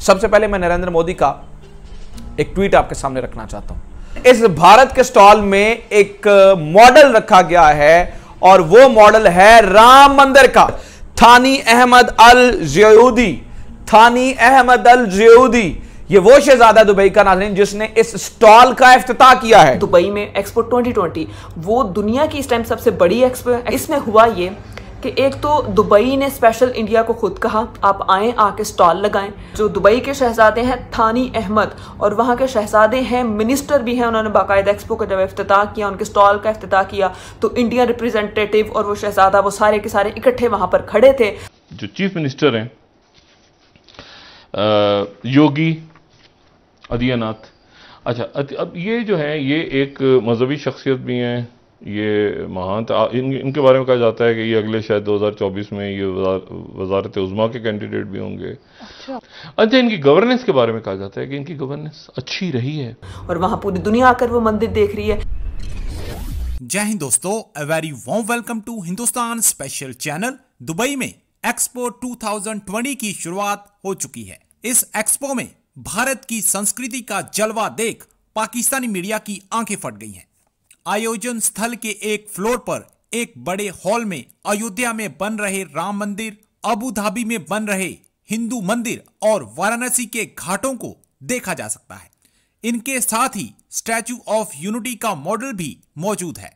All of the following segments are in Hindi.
सबसे पहले मैं नरेंद्र मोदी का एक ट्वीट आपके सामने रखना चाहता हूं। इस भारत के स्टॉल में एक मॉडल रखा गया है और वो मॉडल है राम मंदिर का। थानी अहमद अल ज़यूदी, थानी अहमद अल ज़यूदी, ये वो शहजादा दुबई का नाज़रीन जिसने इस स्टॉल का इफ्तिताह किया है। दुबई में एक्सपो 2020 वो दुनिया की इस टाइम सबसे बड़ी एक्सपो है। इसमें हुआ ये कि एक तो दुबई ने स्पेशल इंडिया को खुद कहा आप आएँ, आके स्टॉल लगाएं। जो दुबई के शहजादे हैं थानी अहमद और वहाँ के शहजादे हैं, मिनिस्टर भी हैं, उन्होंने बाकायदा एक्सपो का जब इफ्तिताह किया, उनके स्टॉल का इफ्तिताह किया तो इंडिया रिप्रेजेंटेटिव और वो शहजादा वो सारे के सारे इकट्ठे वहाँ पर खड़े थे। जो चीफ मिनिस्टर हैं योगी आदित्यनाथ, अच्छा अब ये जो है ये एक मजहबी शख्सियत भी हैं, ये महान इनके बारे में कहा जाता है कि ये अगले शायद 2024 में ये वजारत उज़्मा के कैंडिडेट भी होंगे। अच्छा इनकी गवर्नेंस के बारे में कहा जाता है कि इनकी गवर्नेंस अच्छी रही है और वहाँ पूरी दुनिया आकर वो मंदिर देख रही है। जय हिंद दोस्तों, a very warm welcome to Hindustan special channel. Dubai में एक्सपो 2020 की शुरुआत हो चुकी है। इस एक्सपो में भारत की संस्कृति का जलवा देख पाकिस्तानी मीडिया की आंखें फट गई हैं। आयोजन स्थल के एक फ्लोर पर एक बड़े हॉल में अयोध्या में बन रहे राम मंदिर, अबू धाबी में बन रहे हिंदू मंदिर और वाराणसी के घाटों को देखा जा सकता है। इनके साथ ही स्टैचू ऑफ यूनिटी का मॉडल भी मौजूद है।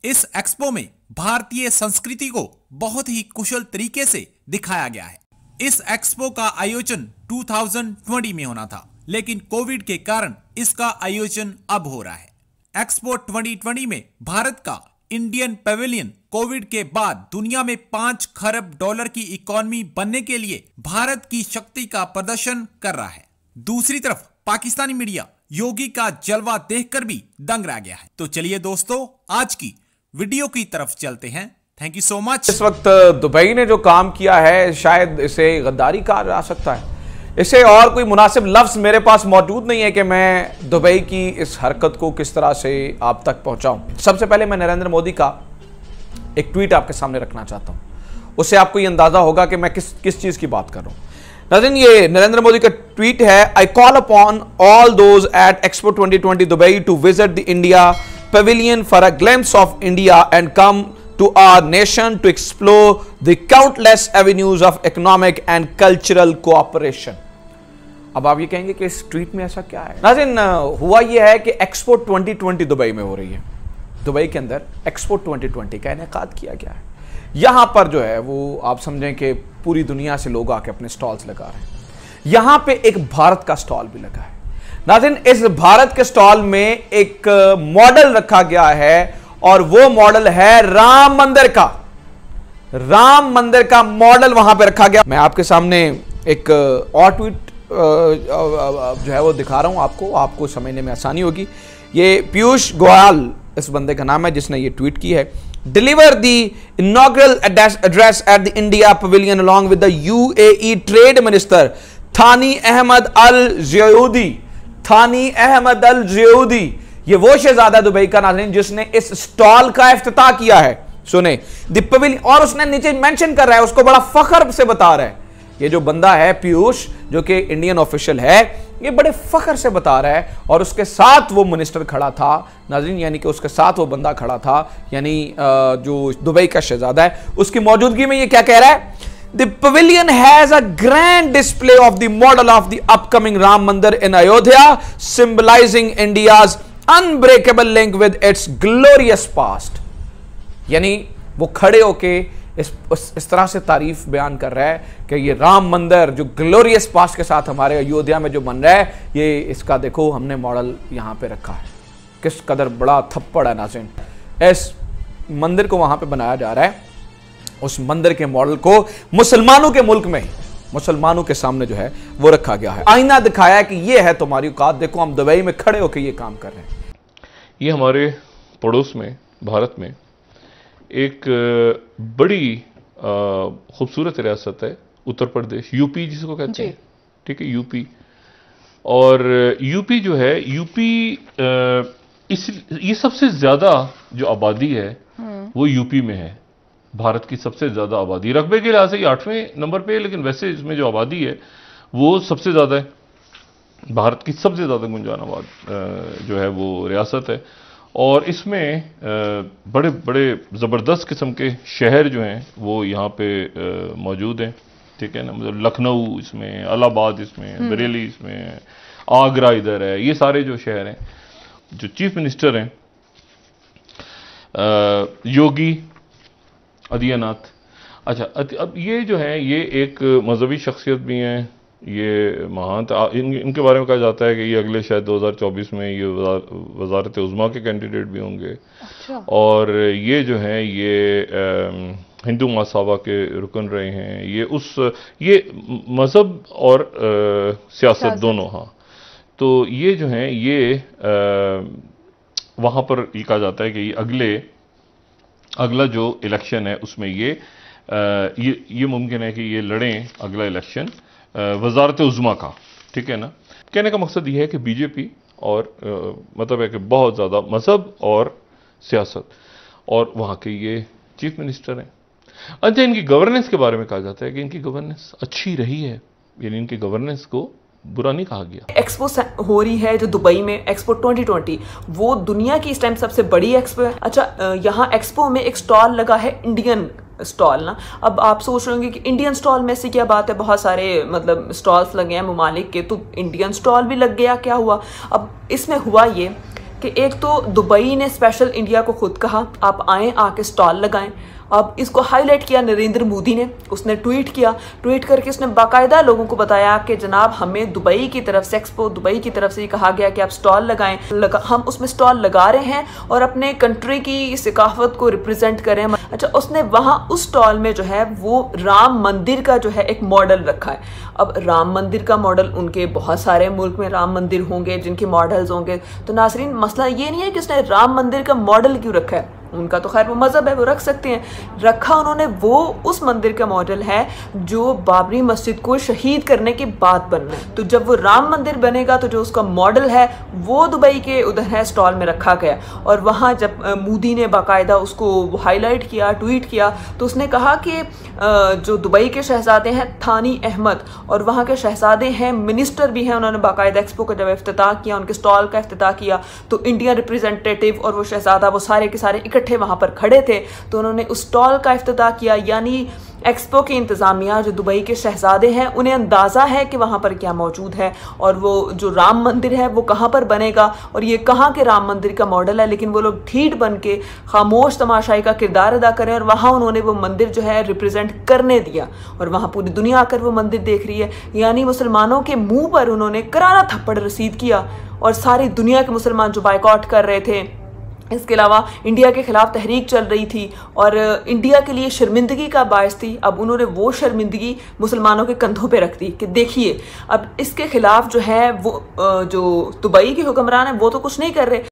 इस एक्सपो में भारतीय संस्कृति को बहुत ही कुशल तरीके से दिखाया गया है। इस एक्सपो का आयोजन 2020 में होना था, लेकिन कोविड के कारण इसका आयोजन अब हो रहा है। एक्सपो 2020 में भारत का इंडियन पेविलियन कोविड के बाद दुनिया में 5 खरब डॉलर की इकोनॉमी बनने के लिए भारत की शक्ति का प्रदर्शन कर रहा है। दूसरी तरफ पाकिस्तानी मीडिया योगी का जलवा देखकर भी दंग रह गया है। तो चलिए दोस्तों, आज की वीडियो की तरफ चलते हैं। Thank you so much. इस वक्त दुबई ने जो काम किया है शायद इसे गद्दारी कहा जा सकता है। इसे और कोई मुनासिब लफ्ज मेरे पास मौजूद नहीं है कि मैं दुबई की इस हरकत को किस तरह से आप तक पहुंचाऊं। सबसे पहले मैं नरेंद्र मोदी का एक ट्वीट आपके सामने रखना चाहता हूं, उससे आपको ये अंदाजा होगा कि मैं किस चीज की बात कर रहा हूं। नाज़रीन, ये नरेंद्र मोदी का ट्वीट है। I call upon all those at expo 2020 Dubai to visit the India pavilion for a glimpse of India and come to our nation to explore the countless avenues of economic and cultural cooperation। अब आप ये कहेंगे कि इस ट्वीट में ऐसा क्या है? नाज़रीन, हुआ ये है कि एक्सपो 2020 दुबई में हो रही है। दुबई के अंदर एक्सपो 2020 का इनेकाद किया गया है। यहां पर जो है वो आप समझें कि पूरी दुनिया से लोग आके अपने स्टॉल्स लगा रहे हैं। यहां पे एक भारत का स्टॉल भी लगा है। नाज़रीन, इस भारत के स्टॉल में एक मॉडल रखा गया है और वो मॉडल है राम मंदिर का। राम मंदिर का मॉडल वहां पे रखा गया। मैं आपके सामने एक और ट्वीट जो है वो दिखा रहा हूं आपको समझने में आसानी होगी। ये पीयूष गोयल इस बंदे का नाम है जिसने ये ट्वीट की है। Deliver the inaugural address at the India pavilion along with the UAE trade minister थानी अहमद अल ज़यूदी। थानी अहमद अल ज़यूदी, ये वो शहजादा दुबई का नाज़रीन जिसने इस स्टॉल का इफ्तिताह किया है। सुने द पवेलियन, और उसने नीचे मेंशन कर रहा है, उसको बड़ा फख्र से बता रहा है। ये जो बंदा है पीयूष, जो कि इंडियन ऑफिशियल है, ये बड़े फख्र से बता रहा है। और उसके साथ वो मिनिस्टर खड़ा था नाज़रीन, यानी कि उसके साथ वो बंदा खड़ा था, यानी जो दुबई का शहजादा है, उसकी मौजूदगी में ये क्या कह रहा है? The pavilion has a grand display of the model of the upcoming Ram Mandir in Ayodhya, symbolizing India's unbreakable link with its glorious past। यानी वो खड़े होके इस तरह से तारीफ बयान कर रहा है कि ये राम मंदिर जो ग्लोरियस पास्ट के साथ हमारे अयोध्या में जो बन रहा है, ये इसका देखो हमने मॉडल यहाँ पे रखा है। किस कदर बड़ा थप्पड़ है नाज़रीन। इस मंदिर को वहां पे बनाया जा रहा है, उस मंदिर के मॉडल को मुसलमानों के मुल्क में मुसलमानों के सामने जो है वो रखा गया है। आईना दिखाया है कि ये है तुम्हारी औकात, देखो हम दुबई में खड़े होकर ये काम कर रहे हैं। ये हमारे पड़ोस में भारत में एक बड़ी खूबसूरत रियासत है उत्तर प्रदेश, यूपी जिसको कहते हैं, ठीक है, यूपी। और यूपी जो है, यूपी ये सबसे ज्यादा जो आबादी है वो यूपी में है। भारत की सबसे ज्यादा आबादी, रकबे के लिहाज से 8वें नंबर पे है, लेकिन वैसे इसमें जो आबादी है वो सबसे ज़्यादा है, भारत की सबसे ज़्यादा गुंजान आबाद जो है वो रियासत है। और इसमें बड़े बड़े ज़बरदस्त किस्म के शहर जो हैं वो यहाँ पे मौजूद हैं, ठीक है ना। मतलब लखनऊ इसमें, इलाहाबाद इसमें, बरेली इसमें, आगरा इधर है, ये सारे जो शहर हैं। जो चीफ मिनिस्टर हैं योगी आदित्यनाथ। अच्छा, अब ये जो है ये एक मजहबी शख्सियत भी हैं, ये महान इनके बारे में कहा जाता है कि ये अगले शायद 2024 में ये वज़ारत उज़्मा के कैंडिडेट भी होंगे। अच्छा। और ये जो हैं ये हिंदू महासभा के रुकन रहे हैं। ये मज़हब और सियासत दोनों, हाँ। तो ये जो हैं ये वहाँ पर ये कहा जाता है कि अगला जो इलेक्शन है उसमें ये मुमकिन है कि ये लड़ें अगला इलेक्शन वज़ारत उज़्मा का, ठीक है ना। कहने का मकसद ये है कि बीजेपी और मतलब है कि बहुत ज़्यादा मज़हब और सियासत, और वहाँ के ये चीफ मिनिस्टर हैं। अच्छा, इनकी गवर्नेंस के बारे में कहा जाता है कि इनकी गवर्नेंस अच्छी रही है, यानी इनकी गवर्नेंस को बुरा नहीं कहा गया। एक्सपो हो रही है जो दुबई में, एक्सपो 2020, वो दुनिया की इस टाइम सबसे बड़ी एक्सपो है। अच्छा, यहाँ एक्सपो में एक स्टॉल लगा है, इंडियन स्टॉल ना। अब आप सोच रहे होंगे कि इंडियन स्टॉल में से क्या बात है, बहुत सारे मतलब स्टॉल्स लगे हैं ममालिक के, तो इंडियन स्टॉल भी लग गया, क्या हुआ। अब इसमें हुआ ये कि एक तो दुबई ने स्पेशल इंडिया को खुद कहा आप आएँ, आके स्टॉल लगाएं। अब इसको हाईलाइट किया नरेंद्र मोदी ने, उसने ट्वीट किया, ट्वीट करके उसने बाकायदा लोगों को बताया कि जनाब हमें दुबई की तरफ से, एक्सपो दुबई की तरफ से ये कहा गया कि आप स्टॉल लगाएं। हम उसमें स्टॉल लगा रहे हैं और अपने कंट्री की सकाफत को रिप्रेजेंट करें। अच्छा, उसने वहाँ उस स्टॉल में जो है वो राम मंदिर का जो है एक मॉडल रखा है। अब राम मंदिर का मॉडल, उनके बहुत सारे मुल्क में राम मंदिर होंगे जिनके मॉडल्स होंगे। तो नाज़रीन, मसला ये नहीं है कि उसने राम मंदिर का मॉडल क्यों रखा है, उनका तो खैर वो मज़हब है, वो रख सकते हैं। रखा उन्होंने वो उस मंदिर का मॉडल है जो बाबरी मस्जिद को शहीद करने के बाद बनना है। तो जब वो राम मंदिर बनेगा तो जो उसका मॉडल है वो दुबई के उधर है स्टॉल में रखा गया। और वहाँ जब मोदी ने बाकायदा उसको हाईलाइट किया, ट्वीट किया, तो उसने कहा कि जो दुबई के शहजादे हैं थानी अहमद, और वहाँ के शहजादे हैं, मिनिस्टर भी हैं, उन्होंने बाकायदा एक्सपो का जब इफ्तिताह किया, उनके स्टॉल का इफ्तिताह किया, तो इंडियन रिप्रेजेंटेटिव और वो शहजादा वो सारे के सारे इकट्ठे वहाँ पर खड़े थे। तो उन्होंने उस स्टॉल का इफ्तिताह किया। यानी एक्सपो की इंतज़ामिया, जो दुबई के शहजादे हैं, उन्हें अंदाज़ा है कि वहाँ पर क्या मौजूद है और वो जो राम मंदिर है वो कहाँ पर बनेगा और ये कहाँ के राम मंदिर का मॉडल है। लेकिन वो लोग ढीठ बन के खामोश तमाशाई का किरदार अदा करें और वहाँ उन्होंने वो मंदिर जो है रिप्रेजेंट करने दिया और वहाँ पूरी दुनिया आकर वो मंदिर देख रही है। यानी मुसलमानों के मुँह पर उन्होंने करारा थप्पड़ रसीद किया और सारी दुनिया के मुसलमान जो बायकॉट कर रहे थे, इसके अलावा इंडिया के खिलाफ तहरीक चल रही थी और इंडिया के लिए शर्मिंदगी का बायस थी, अब उन्होंने वो शर्मिंदगी मुसलमानों के कंधों पे रख दी कि देखिए अब इसके खिलाफ जो है वो जो दुबई के हुक्मरान हैं वो तो कुछ नहीं कर रहे।